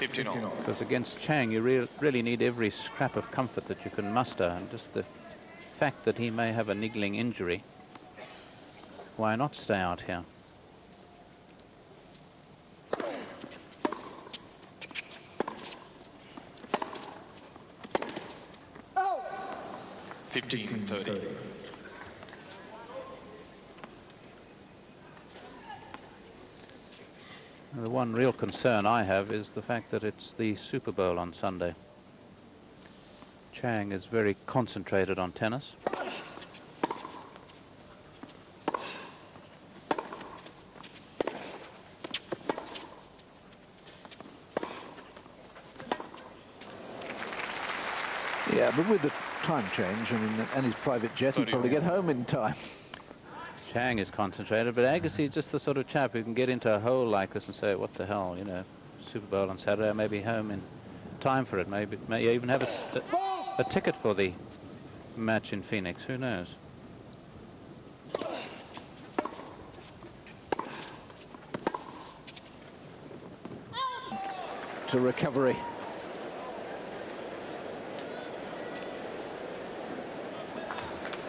15 all. Because against Chang, you really need every scrap of comfort that you can muster, and just the fact that he may have a niggling injury, why not stay out here? Oh. 15-30. The one real concern I have is the fact that it's the Super Bowl on Sunday. Chang is very concentrated on tennis. Yeah, but with the time change, I mean, and his private jet, he'd probably get home in time. Chang is concentrated, but Agassi is just the sort of chap who can get into a hole like this and say, what the hell, you know, Super Bowl on Saturday, I may be home in time for it. Maybe may even have a ticket for the match in Phoenix, who knows? To recovery.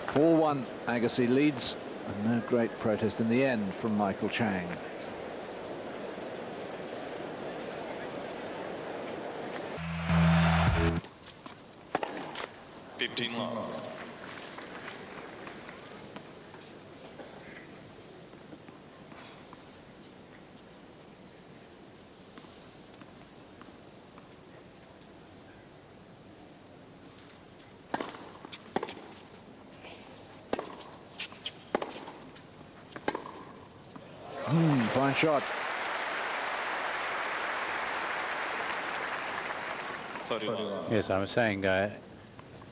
(4-1), Agassi leads, and no great protest in the end from Michael Chang. Long. Fine shot. 31. Yes, I was saying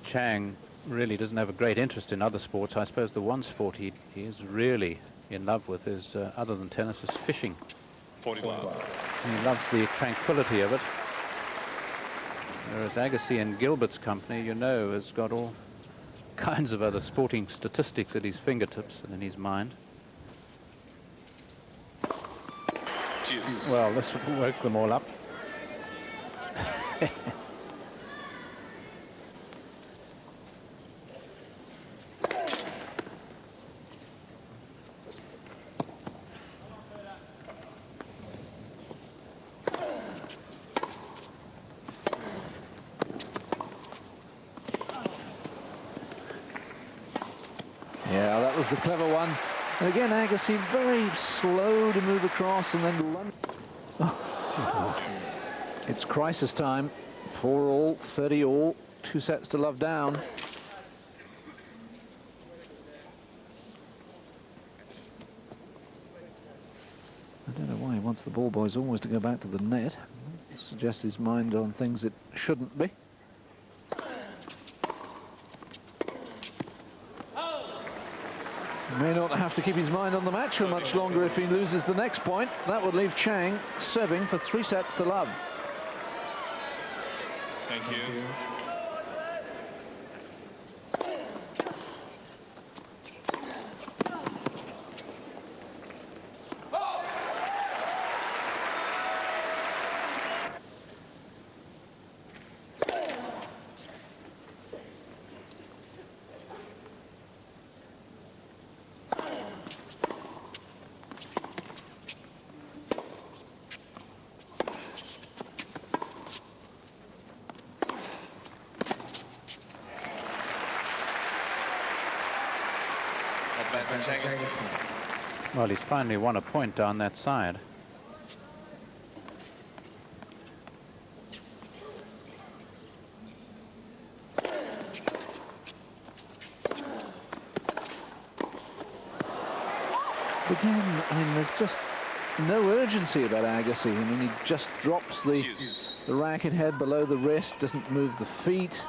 Chang really doesn't have a great interest in other sports. I suppose the one sport he is really in love with is, other than tennis, is fishing. 41. He loves the tranquility of it. Whereas Agassi and Gilbert's company, you know, has got all kinds of other sporting statistics at his fingertips and in his mind. Cheers. Well, this will work them all up. Yes. Yeah, that was the clever one. And again, Agassi very slow to move across and then run. Oh, it's crisis time. 4 all, 30 all, 2 sets to love down. I don't know why he wants the ball boys always to go back to the net. It suggests his mind on things it shouldn't be. May not have to keep his mind on the match for much longer if he loses the next point. That would leave Chang serving for 3 sets to love. Thank you. Well, he's finally won a point down that side. Again, I mean, there's just no urgency about Agassi. I mean, he just drops the racket head below the wrist, doesn't move the feet.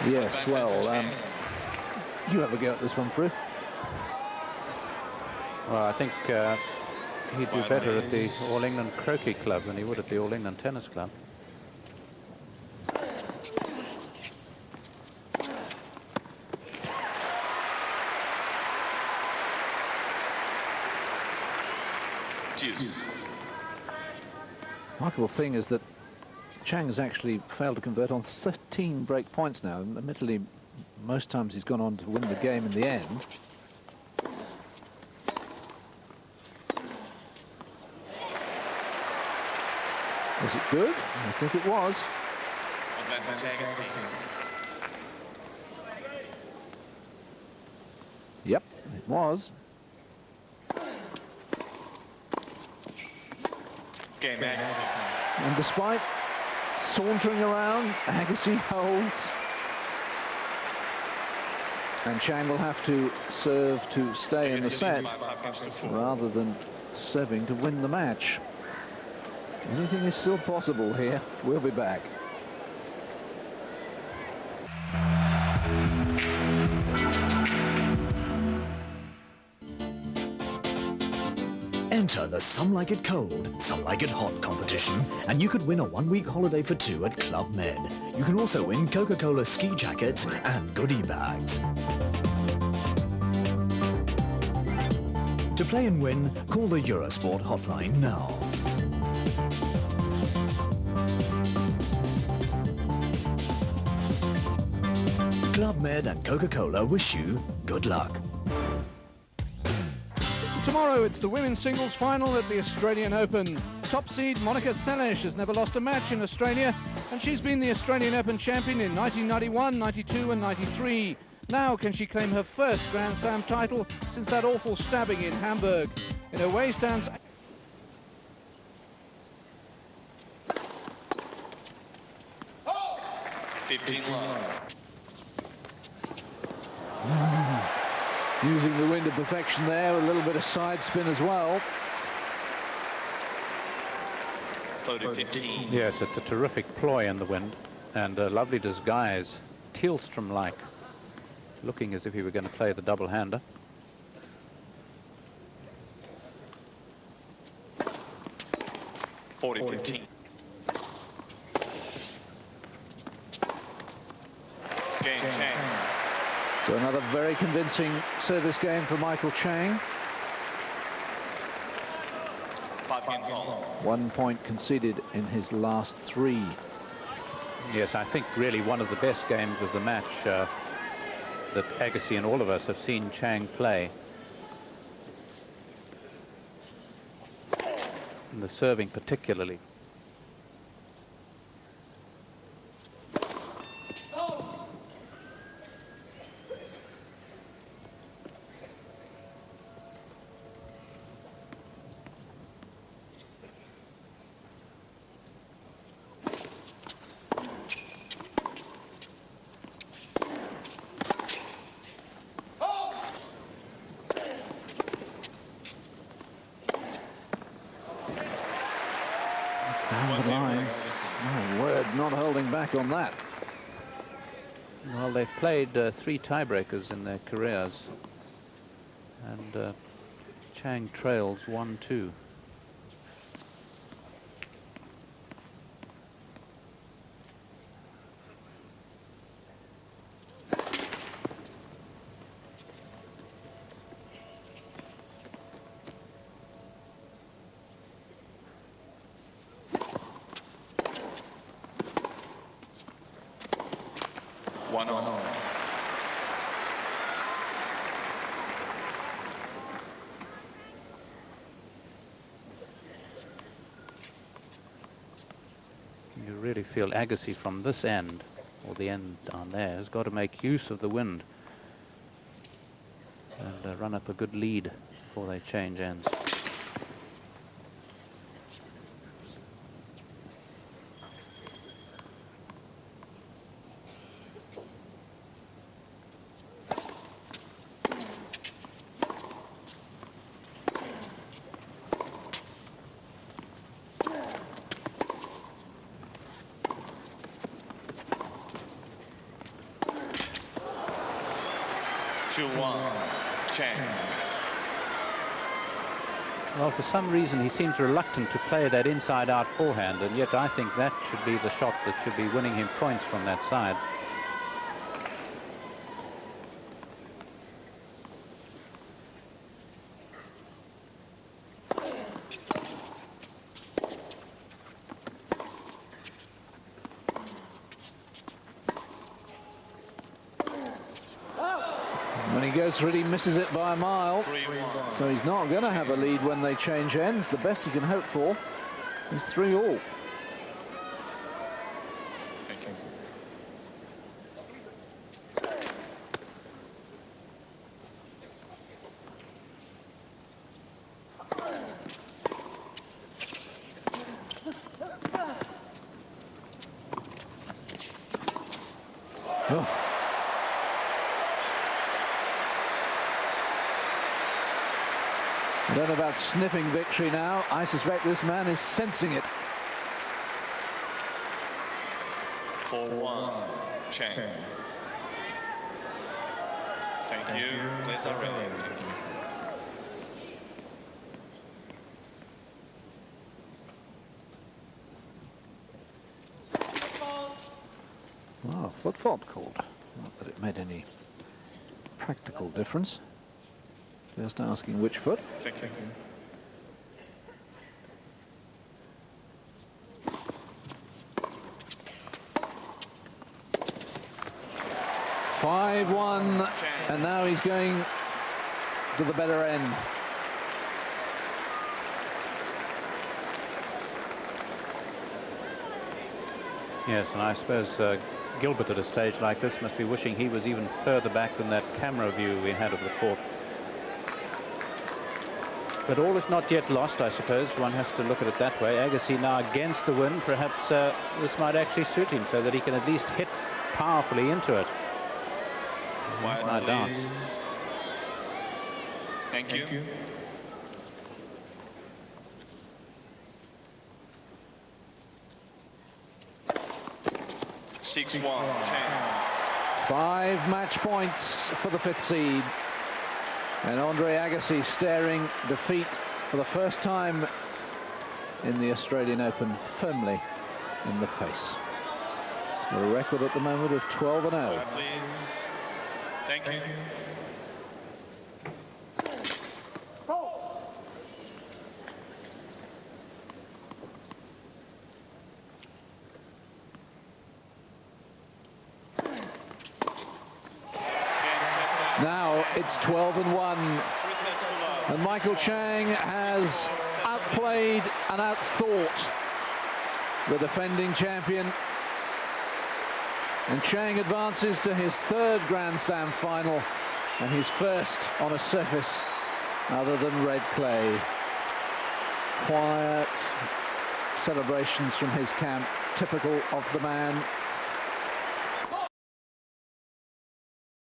Yes, well, you have a go at this one, Fru. Well, I think he'd do better at the All England Croquet Club than he would at the All England Tennis Club. Deuce. Remarkable thing is that Chang has actually failed to convert on 13 break points now. Admittedly, most times he's gone on to win the game in the end. Was it good? I think it was. Yep, it was. Game Agassi. And despite sauntering around, Agassi holds. And Chang will have to serve to stay in the set rather than serving to win the match. Anything is still possible here. We'll be back. Enter the Some Like It Cold, Some Like It Hot competition, and you could win a one-week holiday for two at Club Med. You can also win Coca-Cola ski jackets and goodie bags. To play and win, call the Eurosport hotline now. Club Med and Coca-Cola wish you good luck. Tomorrow it's the women's singles final at the Australian Open. Top seed Monica Seles has never lost a match in Australia, and she's been the Australian Open champion in 1991, 92 and 93. Now can she claim her first Grand Slam title since that awful stabbing in Hamburg? In her way stands 15 love. Using the wind of perfection there, a little bit of side spin as well. 15. Yes, it's a terrific ploy in the wind and a lovely disguise, Tealstrom-like, looking as if he were going to play the double-hander. Game Chang. So another very convincing service game for Michael Chang. 5 games all. 1 point conceded in his last 3. Yes, I think really one of the best games of the match that Agassi and all of us have seen Chang play. And the serving particularly. Found the line. My word, not holding back on that. Well, they've played 3 tiebreakers in their careers, and Chang trails 1-2. You really feel Agassi from this end, or the end down there, has got to make use of the wind and run up a good lead before they change ends. Chang. Well, for some reason, he seems reluctant to play that inside-out forehand, and yet I think that should be the shot that should be winning him points from that side. When he goes for it, he misses it by a mile. 3-1. So he's not going to have a lead when they change ends. The best he can hope for is 3-all. Thank you. Oh. I don't know about sniffing victory now. I suspect this man is sensing it. 4-1. Chang. Thank you. Please are ready. Thank you. Oh, foot fault called. Not that it made any practical difference. Just asking which foot. Thank you. 5-1, and now he's going to the better end. Yes, and I suppose Gilbert at a stage like this must be wishing he was even further back than that camera view we had of the court. But all is not yet lost, I suppose. One has to look at it that way. Agassi now against the wind. Perhaps this might actually suit him so that he can at least hit powerfully into it. Wide, dance. please. Thank you. 6-1. Chang. 5 match points for the 5th seed. And Andre Agassi staring defeat for the first time in the Australian Open firmly in the face. He's got a record at the moment of 12-0. Wide, please. Thank you. Now it's 12-1. And Michael Chang has outplayed and outthought the defending champion. And Chang advances to his 3rd Grand Slam final and his first on a surface other than red clay. Quiet celebrations from his camp, typical of the man.